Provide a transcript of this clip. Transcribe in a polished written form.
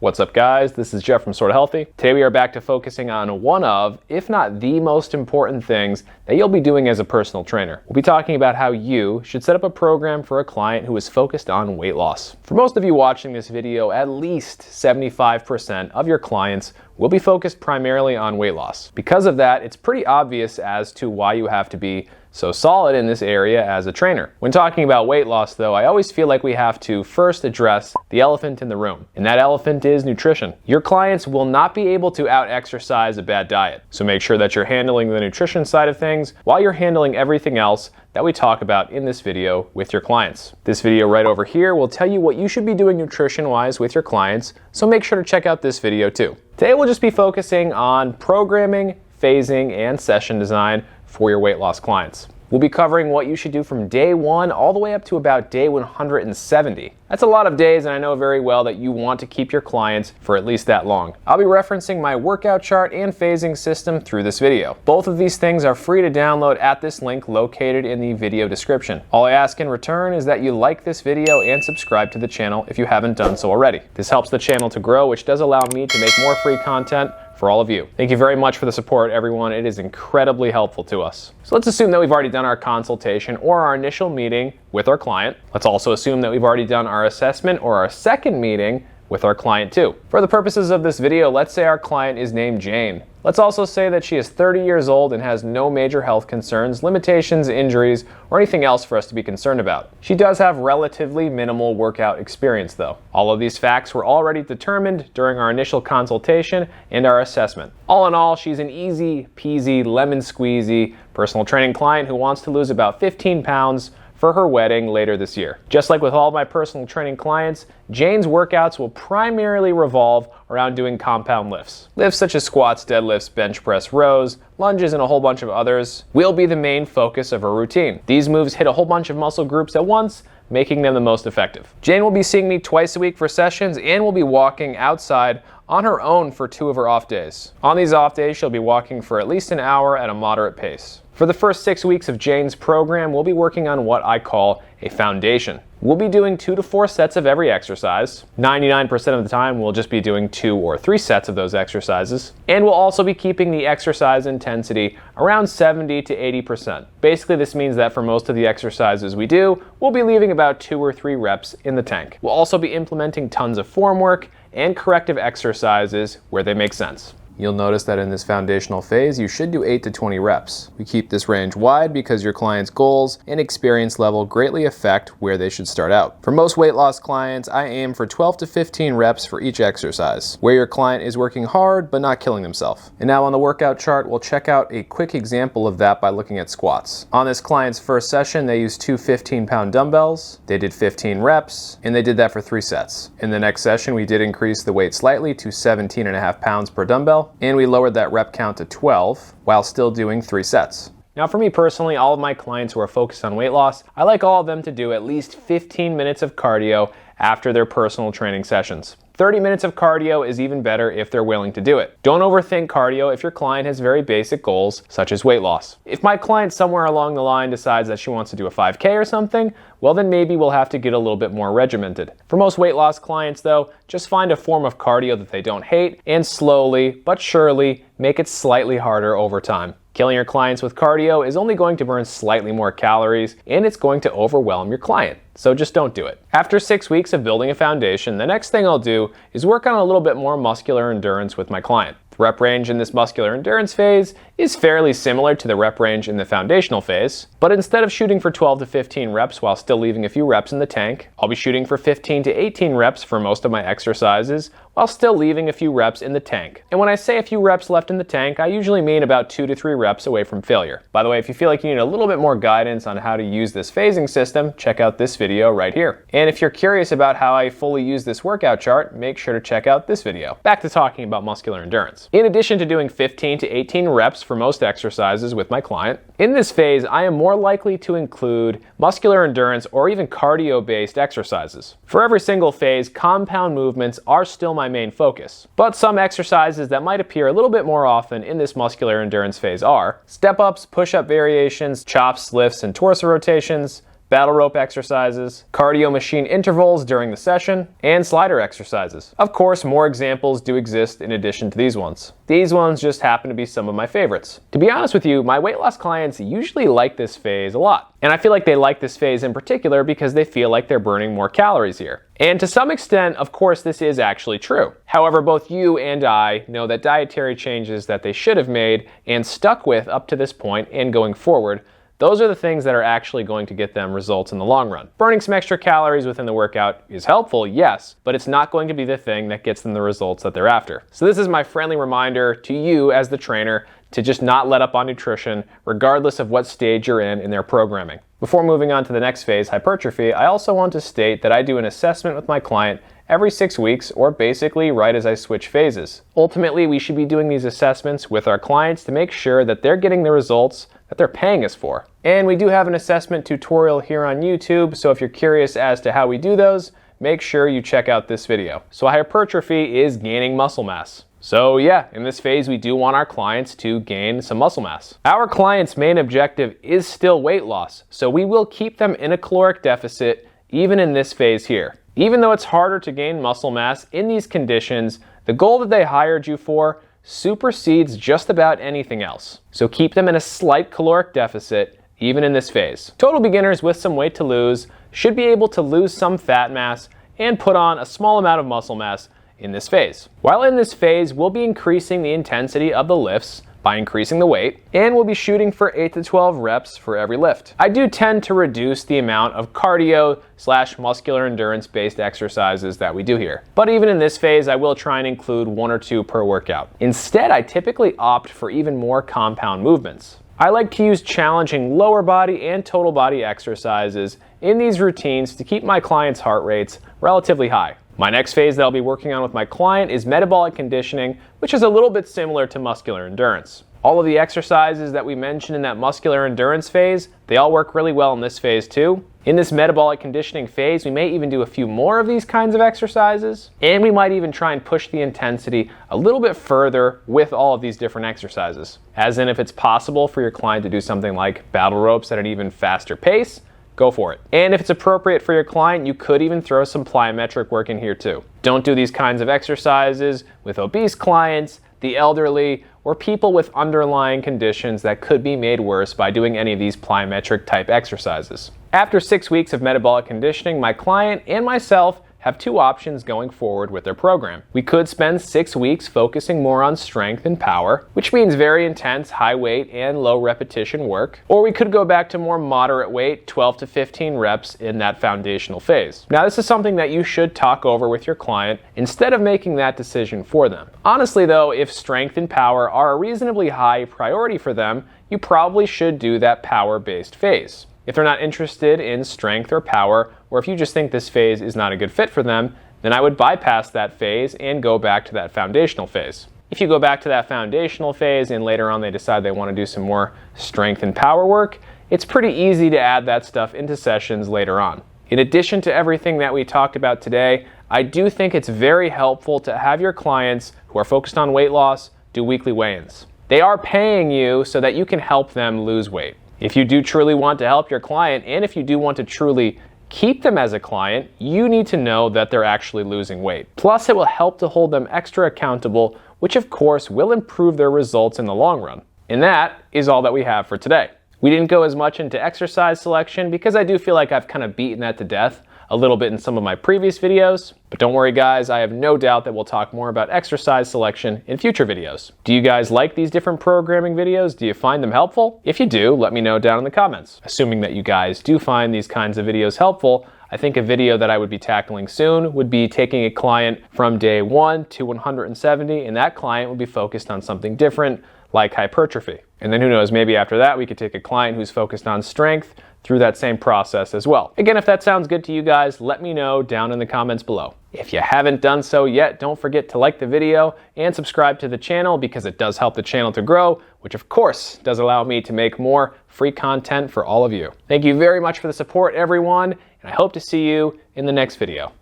What's up guys, this is Jeff from Sorta Healthy. Today we are back to focusing on one of, if not the most important things that you'll be doing as a personal trainer. We'll be talking about how you should set up a program for a client who is focused on weight loss. For most of you watching this video, at least 75% of your clients will be focused primarily on weight loss. Because of that, it's pretty obvious as to why you have to be so solid in this area as a trainer. When talking about weight loss though, I always feel like we have to first address the elephant in the room, and that elephant is nutrition. Your clients will not be able to out-exercise a bad diet, so make sure that you're handling the nutrition side of things while you're handling everything else that we talk about in this video with your clients. This video right over here will tell you what you should be doing nutrition-wise with your clients, so make sure to check out this video too. Today we'll just be focusing on programming, phasing, and session design for your weight loss clients. We'll be covering what you should do from day 1 all the way up to about day 170. That's a lot of days, and I know very well that you want to keep your clients for at least that long. I'll be referencing my workout chart and phasing system through this video. Both of these things are free to download at this link located in the video description. All I ask in return is that you like this video and subscribe to the channel if you haven't done so already. This helps the channel to grow, which does allow me to make more free content for all of you. Thank you very much for the support, everyone. It is incredibly helpful to us. So let's assume that we've already done our consultation or our initial meeting with our client. Let's also assume that we've already done our assessment or our second meeting with our client too. For the purposes of this video, let's say our client is named Jane. Let's also say that she is 30 years old and has no major health concerns, limitations, injuries, or anything else for us to be concerned about. She does have relatively minimal workout experience though. All of these facts were already determined during our initial consultation and our assessment. All in all, she's an easy peasy, lemon squeezy personal training client who wants to lose about 15 pounds for her wedding later this year. Just like with all of my personal training clients, Jane's workouts will primarily revolve around doing compound lifts. Lifts such as squats, deadlifts, bench press, rows, lunges, and a whole bunch of others will be the main focus of her routine. These moves hit a whole bunch of muscle groups at once, making them the most effective. Jane will be seeing me twice a week for sessions and will be walking outside on her own for 2 of her off days. On these off days, she'll be walking for at least an hour at a moderate pace. For the first 6 weeks of Jane's program, we'll be working on what I call a foundation. We'll be doing 2 to 4 sets of every exercise. 99% of the time, we'll just be doing 2 or 3 sets of those exercises. And we'll also be keeping the exercise intensity around 70 to 80%. Basically, this means that for most of the exercises we do, we'll be leaving about 2 or 3 reps in the tank. We'll also be implementing tons of form work and corrective exercises where they make sense. You'll notice that in this foundational phase, you should do 8 to 20 reps. We keep this range wide because your client's goals and experience level greatly affect where they should start out. For most weight loss clients, I aim for 12 to 15 reps for each exercise, where your client is working hard but not killing themselves. And now on the workout chart, we'll check out a quick example of that by looking at squats. On this client's first session, they used 2 15-pound dumbbells, they did 15 reps, and they did that for 3 sets. In the next session, we did increase the weight slightly to 17.5 pounds per dumbbell, and we lowered that rep count to 12 while still doing 3 sets. Now for me personally, all of my clients who are focused on weight loss, I like all of them to do at least 15 minutes of cardio after their personal training sessions. 30 minutes of cardio is even better if they're willing to do it. Don't overthink cardio if your client has very basic goals, such as weight loss. If my client somewhere along the line decides that she wants to do a 5K or something, well then maybe we'll have to get a little bit more regimented. For most weight loss clients though, just find a form of cardio that they don't hate and slowly but surely make it slightly harder over time. Killing your clients with cardio is only going to burn slightly more calories and it's going to overwhelm your client. So just don't do it. After 6 weeks of building a foundation, the next thing I'll do is work on a little bit more muscular endurance with my client. The rep range in this muscular endurance phase is fairly similar to the rep range in the foundational phase, but instead of shooting for 12 to 15 reps while still leaving a few reps in the tank, I'll be shooting for 15 to 18 reps for most of my exercises while still leaving a few reps in the tank. And when I say a few reps left in the tank, I usually mean about 2 to 3 reps away from failure. By the way, if you feel like you need a little bit more guidance on how to use this phasing system, check out this video right here. And if you're curious about how I fully use this workout chart, make sure to check out this video. Back to talking about muscular endurance. In addition to doing 15 to 18 reps for most exercises with my client, in this phase, I am more likely to include muscular endurance or even cardio-based exercises. For every single phase, compound movements are still my main focus. But some exercises that might appear a little bit more often in this muscular endurance phase are step-ups, push-up variations, chops, lifts, and torso rotations, battle rope exercises, cardio machine intervals during the session, and slider exercises. Of course, more examples do exist in addition to these ones. These ones just happen to be some of my favorites. To be honest with you, my weight loss clients usually like this phase a lot. And I feel like they like this phase in particular because they feel like they're burning more calories here. And to some extent, of course, this is actually true. However, both you and I know that dietary changes that they should have made and stuck with up to this point and going forward, those are the things that are actually going to get them results in the long run. Burning some extra calories within the workout is helpful, yes, but it's not going to be the thing that gets them the results that they're after. So this is my friendly reminder to you as the trainer to just not let up on nutrition, regardless of what stage you're in their programming. Before moving on to the next phase, hypertrophy, I also want to state that I do an assessment with my client every 6 weeks, or basically right as I switch phases. Ultimately, we should be doing these assessments with our clients to make sure that they're getting the results that they're paying us for. And we do have an assessment tutorial here on YouTube, so if you're curious as to how we do those, make sure you check out this video. So hypertrophy is gaining muscle mass. So yeah, in this phase we do want our clients to gain some muscle mass. Our client's main objective is still weight loss, so we will keep them in a caloric deficit even in this phase here. Even though it's harder to gain muscle mass in these conditions, the goal that they hired you for supersedes just about anything else. So keep them in a slight caloric deficit even in this phase. Total beginners with some weight to lose should be able to lose some fat mass and put on a small amount of muscle mass in this phase. While in this phase, we'll be increasing the intensity of the lifts by increasing the weight, and we'll be shooting for 8 to 12 reps for every lift. I do tend to reduce the amount of cardio/muscular endurance based exercises that we do here. But even in this phase, I will try and include 1 or 2 per workout. Instead, I typically opt for even more compound movements. I like to use challenging lower body and total body exercises in these routines to keep my clients' heart rates relatively high. My next phase that I'll be working on with my client is metabolic conditioning, which is a little bit similar to muscular endurance. All of the exercises that we mentioned in that muscular endurance phase, they all work really well in this phase too. In this metabolic conditioning phase, we may even do a few more of these kinds of exercises, and we might even try and push the intensity a little bit further with all of these different exercises. As in, if it's possible for your client to do something like battle ropes at an even faster pace, go for it. And if it's appropriate for your client, you could even throw some plyometric work in here too. Don't do these kinds of exercises with obese clients, the elderly, or people with underlying conditions that could be made worse by doing any of these plyometric type exercises. After 6 weeks of metabolic conditioning, my client and myself have 2 options going forward with their program. We could spend 6 weeks focusing more on strength and power, which means very intense high weight and low repetition work, or we could go back to more moderate weight, 12 to 15 reps in that foundational phase. Now this is something that you should talk over with your client instead of making that decision for them. Honestly though, if strength and power are a reasonably high priority for them, you probably should do that power-based phase. If they're not interested in strength or power, or if you just think this phase is not a good fit for them, then I would bypass that phase and go back to that foundational phase. If you go back to that foundational phase and later on they decide they want to do some more strength and power work, it's pretty easy to add that stuff into sessions later on. In addition to everything that we talked about today, I do think it's very helpful to have your clients who are focused on weight loss do weekly weigh-ins. They are paying you so that you can help them lose weight. If you do truly want to help your client, and if you do want to truly keep them as a client, you need to know that they're actually losing weight. Plus, it will help to hold them extra accountable, which of course will improve their results in the long run. And that is all that we have for today. We didn't go as much into exercise selection because I do feel like I've kind of beaten that to death a little bit in some of my previous videos. But don't worry guys, I have no doubt that we'll talk more about exercise selection in future videos. Do you guys like these different programming videos? Do you find them helpful? If you do, let me know down in the comments. Assuming that you guys do find these kinds of videos helpful, I think a video that I would be tackling soon would be taking a client from day 1 to 170, and that client would be focused on something different, like hypertrophy. And then who knows, maybe after that we could take a client who's focused on strength through that same process as well. Again, if that sounds good to you guys, let me know down in the comments below. If you haven't done so yet, don't forget to like the video and subscribe to the channel because it does help the channel to grow, which of course does allow me to make more free content for all of you. Thank you very much for the support, everyone, and I hope to see you in the next video.